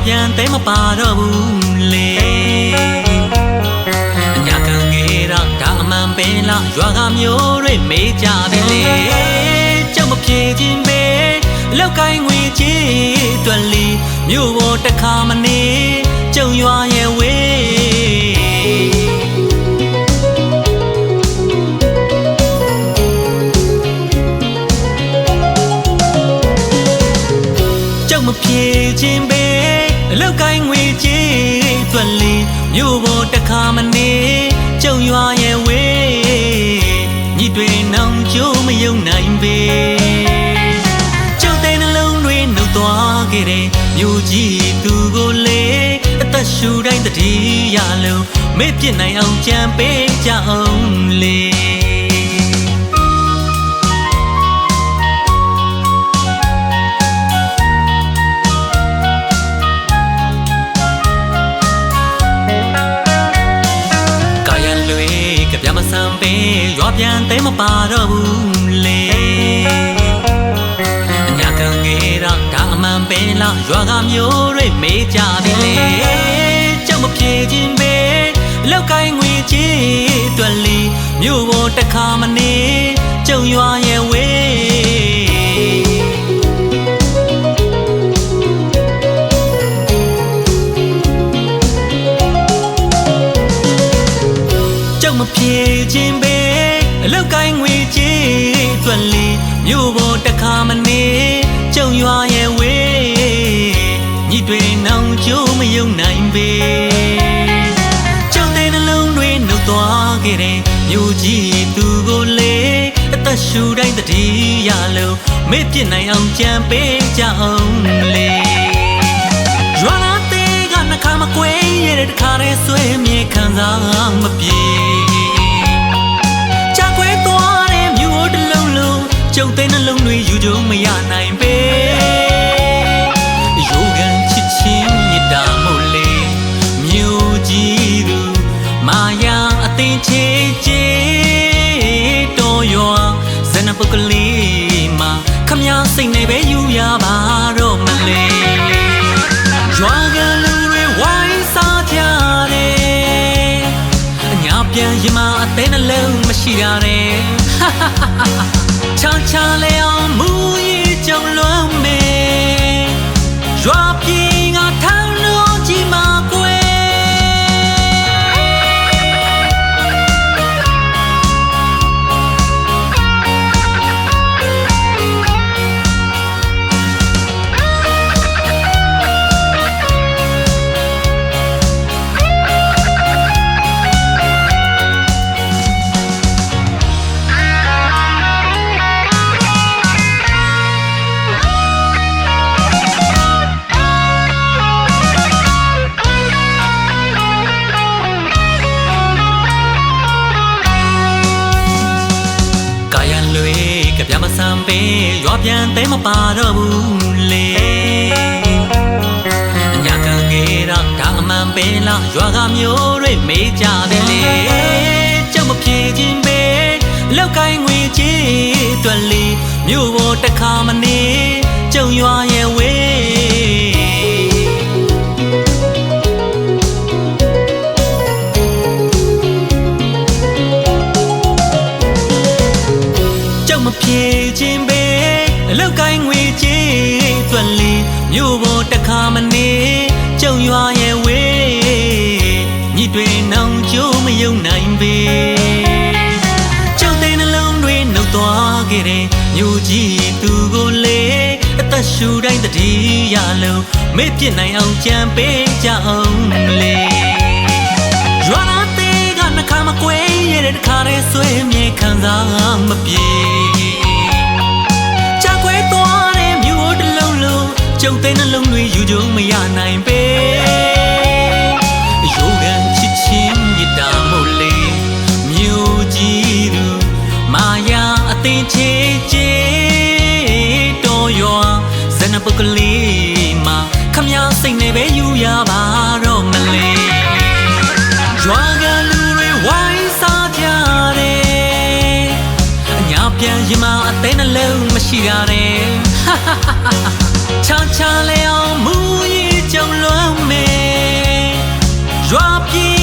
ပြန်တဲမပါတော့ဘူးလေညခံငယ်တော့ဒါအမှန်ပဲလားရွာကမျိုးတွေမေးကြပြီလေကြောက်မပြေခြင်းပဲလောက်ကိုင်းငွေကြီးတွက်လီမြို့ပေါ်တစ်ခါမနေကျုံရွာရဲ့ဝေးမပြေခြင်းပဲအလောက်ကိုင်းငွေကြီးတွက်လီမြို့ပေါ်တစ်ခါမနေကျုံရွာရဲ့ဝေးညီတွေနောင်ကျိုးမယုံနိုင်ပေကျုံတဲ့နှလုံးတွေနှုတ်သွားခဲ့တဲ့မြို့ကြီးသူကိုလေအသက်ရှူတိုင်းတတိယလုံးမေ့ပြစ်နိုင်အောင်ကြံပေးကြအောင်လေဆံပေးရွာပြန်တဲမပါတော့ဘူးလေညခံငယ်တော့ဒါအမှန်ပဲလားရွာကမျိုးတွေမေးကြပြီလေကြောက်မပြေခြင်းပဲလောက်ကိုင်းငွေကြီးတွက်လီမြို့ပေါ်တစ်ခါမနေကျုံရွာရဲ့ဝေးကြောက်မပြေခြင်းပဲအလောက်ကိုင်းငွေကြီးတွက်လီမြို့ပေါ်တစ်ခါမနေကျုံရွာရဲ့ဝေးညီတွေနောင်ကျိုးမယုံနိုင်ပေကျုံတဲ့နှလုံးတွေနှုတ်သွားခဲ့တဲ့မြို့ကြီးသူကိုလေအသက်ရှူတိုင်းတတိယလုံးမေ့ပြစ်နိုင်အောင်ကြံပေးကြအောင်လေရွာလာတဲ့ကနှခါမကွဲရဲ့တခါတည်းဆွေးမြေခံစားမပြေကျုပ်တဲ့နှလုံးတွေယူကြုံမရနိုင်ပေရိုးကန်ချစ်ချင်းမြတ်တာမို့လေမြို့ကြီးသူမာယာအသိချေချေတော်ရွာဇနပုတ်ကလေးမှာခမည်းစိတ်နဲ့ပဲယူရပါတော့မလဲရွာကလူတွေဝိုင်းစားကြတယ်အညာပြန်ရင်မအသေးနှလုံးမရှိရတဲ့ချာချာလေအောင်မူကြီးကြုံလွမ်းမေရွာပြေငါထောင်းလို့ကြီးမကွယ်ပြမဆံပေးရွာပြန်တဲမပါတော့ဘူးလေညခံငယ်တော့ဒါအမှန်ပဲလားရွာကမျိုးတွေမေးကြတယ်လေကြောက်မပြေခြင်းပဲလောက်ကိုင်းငွေကြီးတွက်လီမြို့ပေါ်တစ်ခါမနေကျုံရွာရဲ့ဝေးကြောက်မပြေခြင်းပဲအလောက်ကိုင်းငွေကြီးတွက်လီမြို့ပေါ်တစ်ခါမနေကျုံရွာရဲ့ဝေးညီတွေနောင်ကျိုးမယုံနိုင်ပေကျုံတဲ့နှလုံးတွေနှုတ်သွားခဲ့တဲ့မြို့ကြီးသူကိုလေအသက်ရှူတိုင်းတတိယလုံးမေ့ပြစ်နိုင်အောင်ကြံပေးကြအောင်လေရွာလာတဲ့ကနှခါမကွဲရဲ့တခါတည်းဆွေးမြေခံစားမပြေကျုံတဲ့နှလုံးတွေယူကြုံမရနိုင်ပေရိုးကန်ချစ်ချင်းမြတ်တာမို့လေမြို့ကြီးသူမာယာအသိချေချေတော်ရွာဇနပုတ်ကလေးမှာခမည်းစိတ်နဲ့ပဲယူရပါတော့မလဲရွာကလူတွေဝိုင်းစားကြတယ်အညာပြန်ရင်မအသေးနှလုံးမရှိရတဲ့ချာချာလေအောင်မူကြီး ကြုံလွမ်းမယ်ရွာပြေ